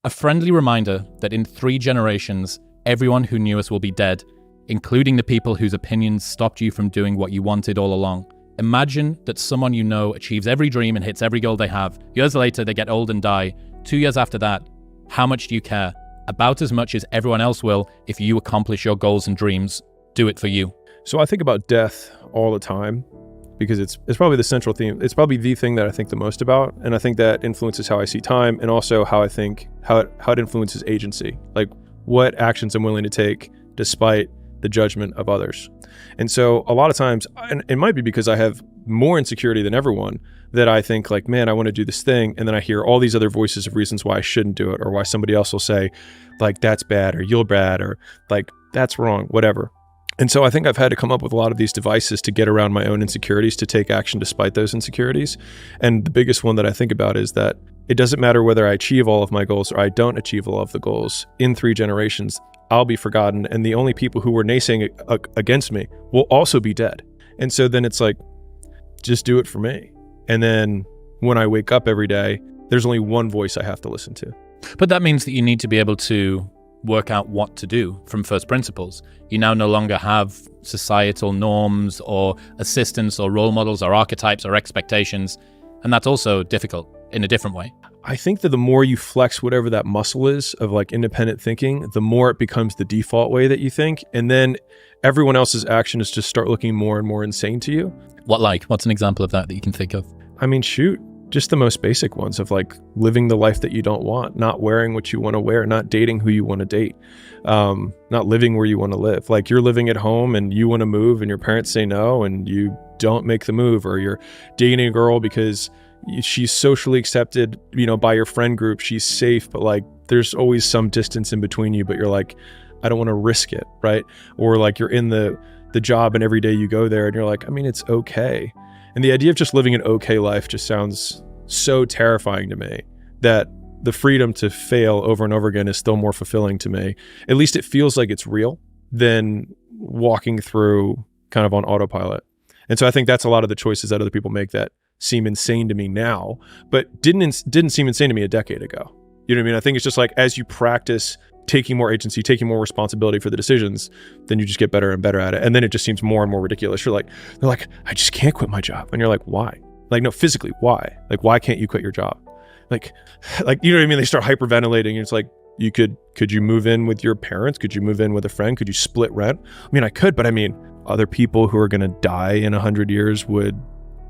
A friendly reminder that in 3 generations, everyone who knew us will be dead, including the people whose opinions stopped you from doing what you wanted all along. Imagine that someone you know achieves every dream and hits every goal they have. Years later, they get old and die. 2 years after that, how much do you care? About as much as everyone else will if you accomplish your goals and dreams. Do it for you. So I think about death all the time because it's probably the central theme. It's probably the thing that I think the most about. And I think that influences how I see time and also how I think, how it influences agency. Like what actions I'm willing to take despite the judgment of others. And so a lot of times, and it might be because I have more insecurity than everyone, that I think like, man, I want to do this thing. And then I hear all these other voices of reasons why I shouldn't do it, or why somebody else will say like, that's bad, or you're bad, or like, that's wrong, whatever. And so I think I've had to come up with a lot of these devices to get around my own insecurities, to take action despite those insecurities. And the biggest one that I think about is that it doesn't matter whether I achieve all of my goals or I don't achieve all of the goals. In 3 generations, I'll be forgotten, and the only people who were naysaying against me will also be dead. And so then it's like, just do it for me. And then when I wake up every day, there's only one voice I have to listen to. But that means that you need to be able to work out what to do from first principles. You now no longer have societal norms or assistants or role models or archetypes or expectations. And that's also difficult in a different way. I think that the more you flex whatever that muscle is of like independent thinking, the more it becomes the default way that you think. And then everyone else's actions just start looking more and more insane to you. What's an example of that you can think of? I mean, shoot, just the most basic ones of like living the life that you don't want, not wearing what you want to wear, not dating who you want to date, not living where you want to live. Like you're living at home and you want to move and your parents say no and you don't make the move, or you're dating a girl because she's socially accepted, by your friend group, she's safe, but like there's always some distance in between you, but you're like, I don't want to risk it, right? Or like you're in the job and every day you go there and you're like, I mean, it's okay. And the idea of just living an okay life just sounds so terrifying to me that the freedom to fail over and over again is still more fulfilling to me. At least it feels like it's real than walking through kind of on autopilot. And so I think that's a lot of the choices that other people make that seem insane to me now, but didn't seem insane to me a decade ago. You know what I mean? I think it's just like, as you practice taking more agency, taking more responsibility for the decisions, then you just get better and better at it. And then it just seems more and more ridiculous. They're like, I just can't quit my job. And you're like, why? Like, no, physically, why? Like, why can't you quit your job? Like, you know what I mean? They start hyperventilating. And it's like, could you move in with your parents? Could you move in with a friend? Could you split rent? I mean, I could, but I mean, other people who are going to die in 100 years would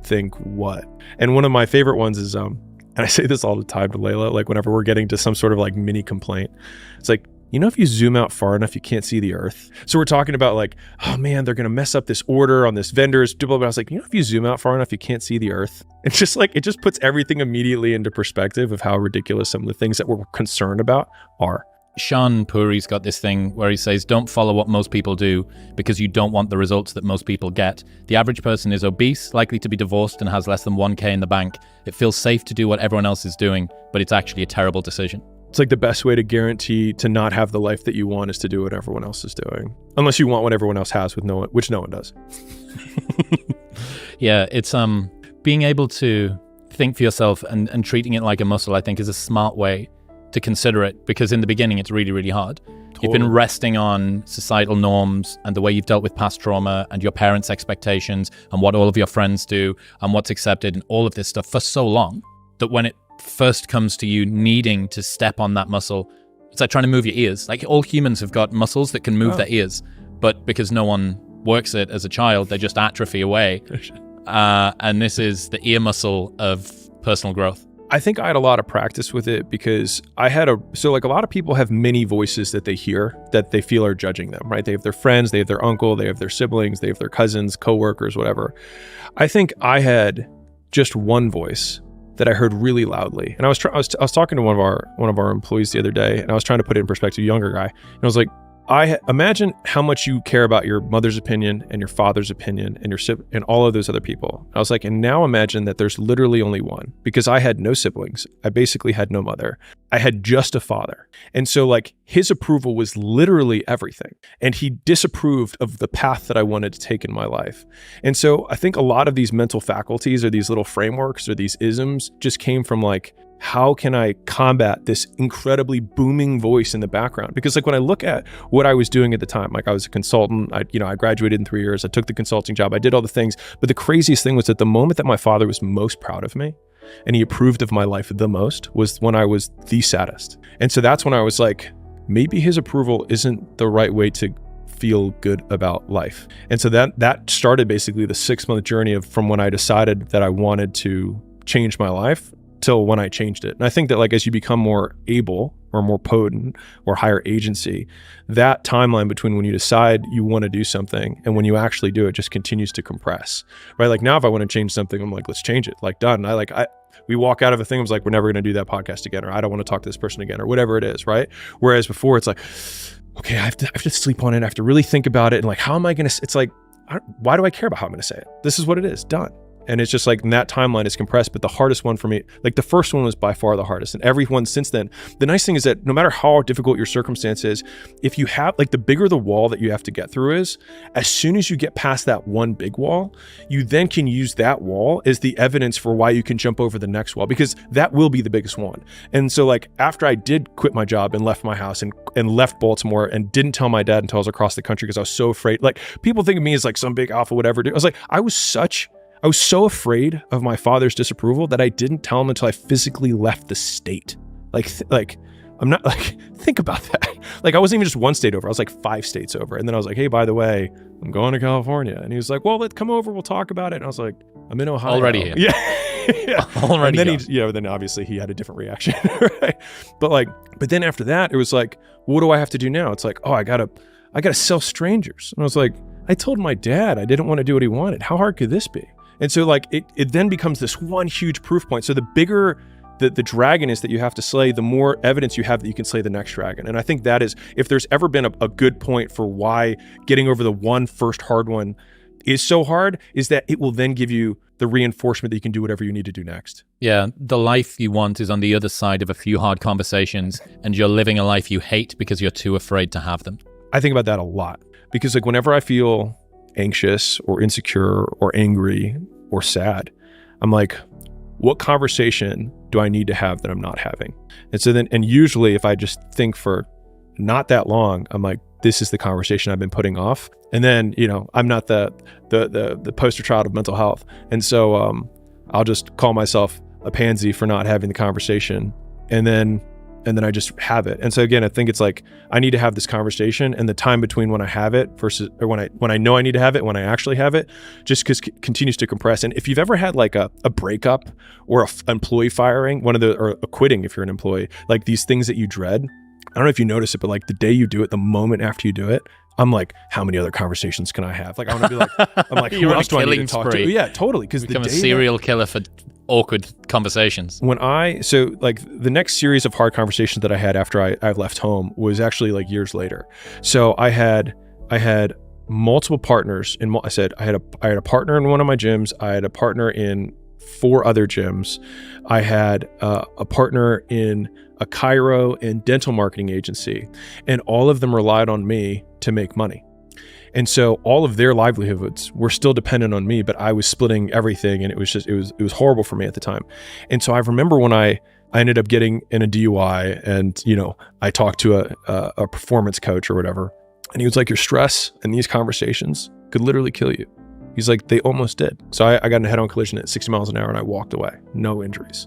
think what? And one of my favorite ones is, and I say this all the time to Layla, like whenever we're getting to some sort of like mini complaint, it's like, if you zoom out far enough, you can't see the earth. So we're talking about like, oh man, they're going to mess up this order on this vendor's, blah, blah, blah. I was like, if you zoom out far enough, you can't see the earth. It's just like, it just puts everything immediately into perspective of how ridiculous some of the things that we're concerned about are. Sean Puri's got this thing where he says, don't follow what most people do because you don't want the results that most people get. The average person is obese, likely to be divorced, and has less than 1K in the bank. It feels safe to do what everyone else is doing, but it's actually a terrible decision. It's like the best way to guarantee to not have the life that you want is to do what everyone else is doing. Unless you want what everyone else has, which no one does. Yeah, it's being able to think for yourself and treating it like a muscle, I think, is a smart way to consider it, because in the beginning it's really, really hard. Totally. You've been resting on societal norms and the way you've dealt with past trauma and your parents' expectations and what all of your friends do and what's accepted and all of this stuff for so long that when it first comes to you needing to step on that muscle, it's like trying to move your ears. Like all humans have got muscles that can move their ears, but because no one works it as a child, they just atrophy away. And this is the ear muscle of personal growth. I think I had a lot of practice with it because so a lot of people have many voices that they hear that they feel are judging them, right? They have their friends, they have their uncle, they have their siblings, they have their cousins, coworkers, whatever. I think I had just one voice that I heard really loudly. And I was talking to one of our employees the other day, and I was trying to put it in perspective, a younger guy. And I was like, imagine how much you care about your mother's opinion and your father's opinion and your sibling and all of those other people. I was like, and now imagine that there's literally only one, because I had no siblings. I basically had no mother. I had just a father. And so like his approval was literally everything. And he disapproved of the path that I wanted to take in my life. And so I think a lot of these mental faculties or these little frameworks or these isms just came from like how can I combat this incredibly booming voice in the background? Because like when I look at what I was doing at the time, like I was a consultant, I graduated in 3 years, I took the consulting job, I did all the things. But the craziest thing was that the moment that my father was most proud of me and he approved of my life the most was when I was the saddest. And so that's when I was like, maybe his approval isn't the right way to feel good about life. And so that started basically the 6-month journey of from when I decided that I wanted to change my life till when I changed it. And I think that like as you become more able or more potent or higher agency, that timeline between when you decide you want to do something and when you actually do it just continues to compress, right? Like now if I want to change something, I'm like, let's change it, like done. We walk out of a thing, I was like, we're never going to do that podcast again, or I don't want to talk to this person again, or whatever it is, right? Whereas before it's like, okay, I have to sleep on it. I have to really think about it. And like, how am I going to, it's like, why do I care about how I'm going to say it? This is what it is, done. And it's just like, and that timeline is compressed, but the hardest one for me, like the first one was by far the hardest. And everyone since then, the nice thing is that no matter how difficult your circumstance is, if you have, like the bigger the wall that you have to get through is, as soon as you get past that one big wall, you then can use that wall as the evidence for why you can jump over the next wall, because that will be the biggest one. And so like, after I did quit my job and left my house and left Baltimore and didn't tell my dad until I was across the country because I was so afraid, like people think of me as like some big alpha, whatever. I was like, I was so afraid of my father's disapproval that I didn't tell him until I physically left the state. I'm not like, think about that. Like I wasn't even just one state over, I was like 5 states over. And then I was like, hey, by the way, I'm going to California. And he was like, well, let's come over, we'll talk about it. And I was like, I'm in Ohio. Already here. Yeah. Already. And then then obviously he had a different reaction, right? But then after that, it was like, what do I have to do now? It's like, oh, I gotta sell strangers. And I was like, I told my dad I didn't want to do what he wanted. How hard could this be? And so like it then becomes this one huge proof point. So the bigger the dragon is that you have to slay, the more evidence you have that you can slay the next dragon. And I think that is, if there's ever been a good point for why getting over the first hard one is so hard, is that it will then give you the reinforcement that you can do whatever you need to do next. Yeah, the life you want is on the other side of a few hard conversations, and you're living a life you hate because you're too afraid to have them. I think about that a lot, because like whenever I feel anxious or insecure or angry or sad, I'm like, what conversation do I need to have that I'm not having? And so then, and usually if I just think for not that long, I'm like, this is the conversation I've been putting off. And then, I'm not the poster child of mental health. And so I'll just call myself a pansy for not having the conversation. And then I just have it. And so again, I think it's like, I need to have this conversation, and the time between when I have it versus, or when I know I need to have it, when I actually have it, just continues to compress. And if you've ever had like a breakup or a employee firing, or a quitting if you're an employee, like these things that you dread, I don't know if you notice it, but like the day you do it, the moment after you do it, I'm like, how many other conversations can I have? Like, I want to be like, I'm like, who else do I need to talk to? Yeah, totally. Because become a serial killer for awkward conversations. So like the next series of hard conversations that I had after I left home was actually like years later. So I had multiple partners I had a partner in one of my gyms. I had a partner in 4 other gyms. I had a partner in a chiro and dental marketing agency, and all of them relied on me to make money. And so all of their livelihoods were still dependent on me, but I was splitting everything, and it was horrible for me at the time. And so I remember when I ended up getting in a DUI, and I talked to a performance coach or whatever, and he was like, your stress and these conversations could literally kill you. He's like, they almost did. So I got in a head-on collision at 60 miles an hour and I walked away, no injuries.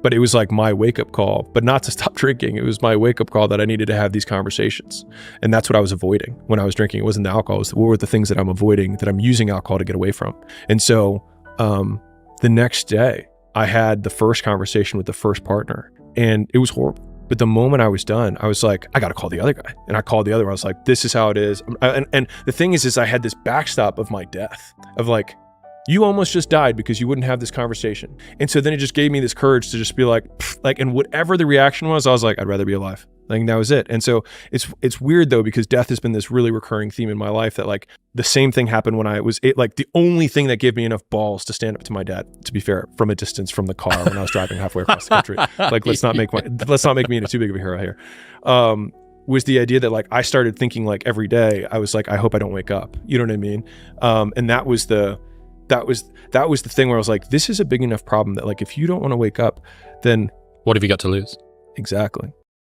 But it was like my wake-up call, but not to stop drinking. It was my wake-up call that I needed to have these conversations. And that's what I was avoiding when I was drinking. It wasn't the alcohol. It was what were the things that I'm avoiding, that I'm using alcohol to get away from. And so the next day, I had the first conversation with the first partner, and it was horrible. But the moment I was done, I was like, I got to call the other guy. And I called the other one. I was like, this is how it is. And the thing is I had this backstop of my death, of like, you almost just died because you wouldn't have this conversation. And so then it just gave me this courage to just be like, and whatever the reaction was, I was like, I'd rather be alive. Like, that was it. And so it's weird though, because death has been this really recurring theme in my life, that like the same thing happened when like the only thing that gave me enough balls to stand up to my dad, to be fair, from a distance from the car when I was driving halfway across the country. Like, let's not make me into too big of a hero here. Was the idea that like I started thinking like every day, I was like, I hope I don't wake up. You know what I mean? And that was that was the thing where I was like, this is a big enough problem that like, if you don't want to wake up, then what have you got to lose? Exactly.